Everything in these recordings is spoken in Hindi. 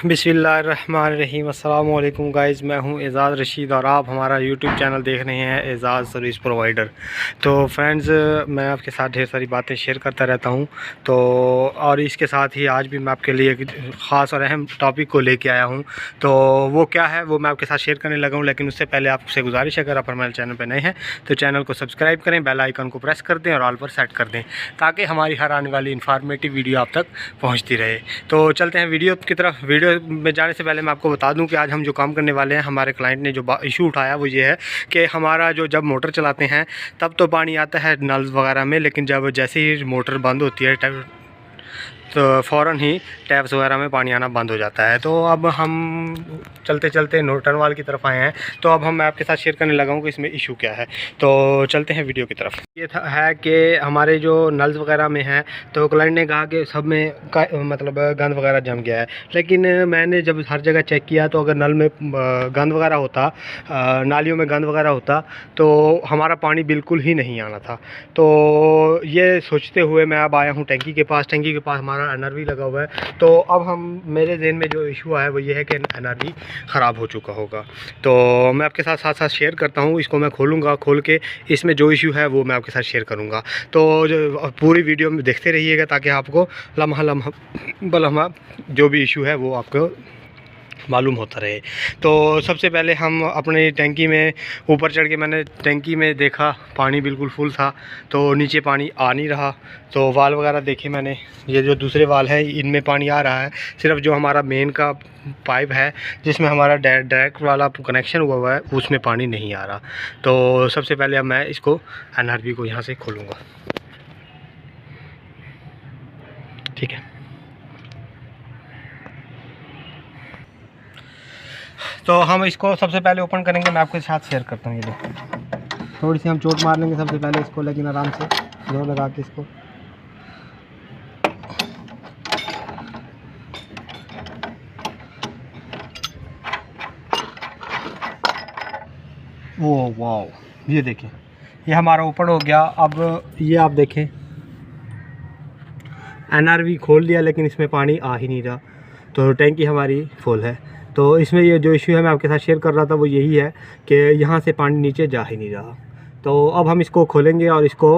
बिस्मिल्लाहिर्रहमानिर्रहीम। अस्सलाम वालेकुम गाइज़, मैं हूं एजाज़ रशीद और आप हमारा यूट्यूब चैनल देख रहे हैं एजाज़ सर्विस प्रोवाइडर। तो फ्रेंड्स, मैं आपके साथ ढेर सारी बातें शेयर करता रहता हूं। तो और इसके साथ ही आज भी मैं आपके लिए एक ख़ास और अहम टॉपिक को लेके आया हूं। तो वो क्या है वो मैं आपके साथ शेयर करने लगा हूँ, लेकिन उससे पहले आपसे गुजारिश है, अगर आप हमारे चैनल पर नए हैं तो चैनल को सब्सक्राइब करें, बेल आइकन को प्रेस कर दें और ऑल पर सेट कर दें, ताकि हमारी हर आने वाली इन्फॉर्मेटिव वीडियो आप तक पहुँचती रहे। तो चलते हैं वीडियो की तरफ। वीडियो में जाने से पहले मैं आपको बता दूं कि आज हम जो काम करने वाले हैं, हमारे क्लाइंट ने जो इशू उठाया वो ये है कि हमारा जब मोटर चलाते हैं तब तो पानी आता है नल वगैरह में, लेकिन जब जैसे ही मोटर बंद होती है तो फ़ौरन ही टैप्स वगैरह में पानी आना बंद हो जाता है। तो अब हम चलते चलते नोटनवाल की तरफ आए हैं। तो अब मैं आपके साथ शेयर करने लगा हूँ कि इसमें इशू क्या है। तो चलते हैं वीडियो की तरफ। ये है कि हमारे जो नल्स वगैरह में हैं, तो क्लाइंट ने कहा कि सब में मतलब गंद वगैरह जम गया है, लेकिन मैंने जब हर जगह चेक किया तो अगर नल में गंद वगैरह होता, नालियों में गंद वगैरह होता, तो हमारा पानी बिल्कुल ही नहीं आना था। तो ये सोचते हुए मैं अब आया हूँ टैंकी के पास। टैंकी के पास हमारा एनआरवी लगा हुआ है। तो अब मेरे ज़हन में जो इशू आया वो ये है कि एनआरवी ख़राब हो चुका होगा। तो मैं आपके साथ साथ शेयर करता हूँ। इसको मैं खोलूँगा, खोल के इसमें जो इशू है वो मैं आपके साथ शेयर करूँगा। तो पूरी वीडियो में देखते रहिएगा, ताकि आपको लम्हा बलम्हा जो भी इशू है वो आपको मालूम होता रहे। तो सबसे पहले हम अपने टैंकी में ऊपर चढ़ के मैंने टैंकी में देखा, पानी बिल्कुल फुल था, तो नीचे पानी आ नहीं रहा। तो वाल वगैरह देखे मैंने, ये जो दूसरे वाल है इनमें पानी आ रहा है, सिर्फ जो हमारा मेन का पाइप है जिसमें हमारा डायरेक्ट वाला कनेक्शन हुआ है उसमें पानी नहीं आ रहा। तो सबसे पहले अब मैं इसको एनआरवी को यहाँ से खोलूँगा, ठीक है। तो हम इसको सबसे पहले ओपन करेंगे, मैं आपके साथ शेयर करता हूँ। ये देखो, थोड़ी सी हम चोट मार लेंगे सबसे पहले इसको, लेकिन आराम से जोर लगा के इसको। वो वाह, ये देखें, ये हमारा ओपन हो गया। अब ये आप देखें, एनआरवी खोल दिया लेकिन इसमें पानी आ ही नहीं रहा। तो टैंकी हमारी फुल है। तो इसमें ये जो इशू है मैं आपके साथ शेयर कर रहा था वो यही है कि यहाँ से पानी नीचे जा ही नहीं रहा। तो अब हम इसको खोलेंगे और इसको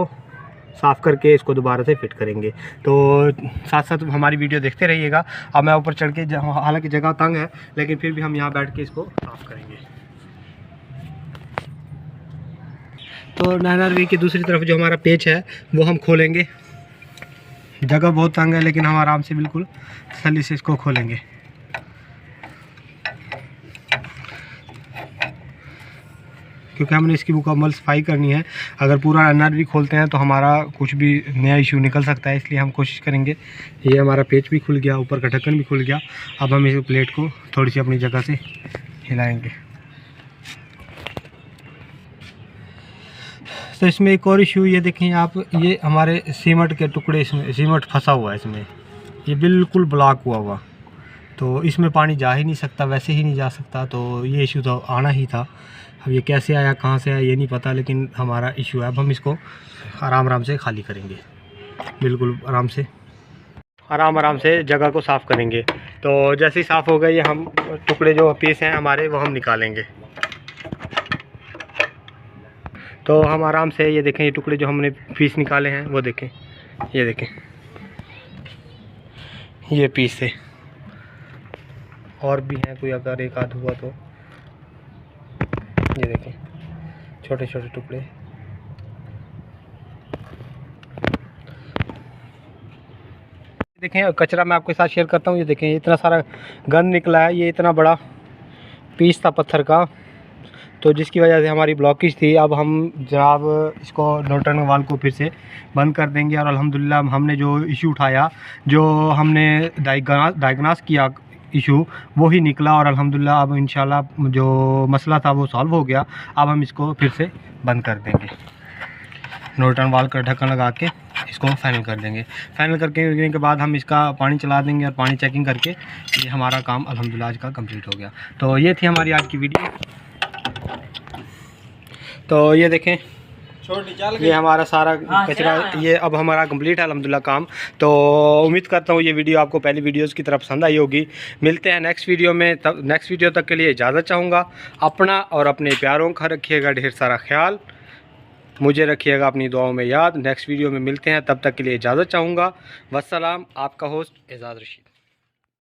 साफ़ करके इसको दोबारा से फिट करेंगे। तो साथ साथ हमारी वीडियो देखते रहिएगा। अब मैं ऊपर चढ़ के, हालांकि जगह तंग है लेकिन फिर भी हम यहाँ बैठ के इसको साफ़ करेंगे। तो एनआरवी की दूसरी तरफ जो हमारा पेच है वो हम खोलेंगे। जगह बहुत तंग है लेकिन हम आराम से बिल्कुल तसल्ली से इसको खोलेंगे। क्योंकि हमने इसकी मुकम्मल सफाई करनी है। अगर पूरा एनआरवी खोलते हैं तो हमारा कुछ भी नया इशू निकल सकता है, इसलिए हम कोशिश करेंगे। ये हमारा पेच भी खुल गया, ऊपर का ढक्कन भी खुल गया। अब हम इस प्लेट को थोड़ी सी अपनी जगह से हिलाएंगे। तो इसमें एक और इशू ये देखें आप, ये हमारे सीमेंट के टुकड़े, इसमें सीमेंट फंसा हुआ है, इसमें ये बिल्कुल ब्लॉक हुआ। तो इसमें पानी जा ही नहीं सकता, वैसे ही नहीं जा सकता। तो ये इशू तो आना ही था। अब ये कैसे आया, कहाँ से आया ये नहीं पता, लेकिन हमारा इशू है। अब हम इसको आराम से खाली करेंगे, बिल्कुल आराम से जगह को साफ़ करेंगे। तो जैसे ही साफ़ हो गया, ये हम टुकड़े जो पीस हैं हमारे वो हम निकालेंगे। तो हम आराम से, ये देखें, ये टुकड़े जो हमने पीस निकाले हैं वो देखें, ये देखें, ये पीस है। और भी हैं कोई, अगर एक आध हुआ तो ये देखें, छोटे छोटे टुकड़े। देखें कचरा मैं आपके साथ शेयर करता हूँ। ये देखें, इतना सारा गंद निकला है। ये इतना बड़ा पीस था पत्थर का, तो जिसकी वजह से हमारी ब्लॉकेज थी। अब हम जनाब इसको नोटनवाल को फिर से बंद कर देंगे। और अल्हम्दुलिल्लाह हमने जो इशू उठाया, जो हमने डायग्नास किया इशू, वो ही निकला। और अल्हम्दुलिल्लाह अब इंशाल्लाह जो मसला था वो सॉल्व हो गया। अब हम इसको फिर से बंद कर देंगे, नोटनवाल का ढक्कन लगा के इसको फाइनल कर देंगे। फाइनल करने के बाद हम इसका पानी चला देंगे और पानी चेकिंग करके ये हमारा काम अल्हम्दुलिल्लाह आज का कंप्लीट हो गया। तो ये थी हमारी आज की वीडियो। तो ये देखें, ये हमारा सारा कचरा ये अब हमारा कंप्लीट है अल्हम्दुलिल्लाह काम। तो उम्मीद करता हूँ ये वीडियो आपको पहली वीडियोस की तरफ पसंद आई होगी। मिलते हैं नेक्स्ट वीडियो में, तब नेक्स्ट वीडियो तक के लिए इजाज़त चाहूँगा। अपना और अपने प्यारों का रखिएगा ढेर सारा ख्याल, मुझे रखिएगा अपनी दुआओं में याद। नेक्स्ट वीडियो में मिलते हैं, तब तक के लिए इजाज़त चाहूँगा। वस्सलाम, आपका होस्ट एजाज़ रशीद।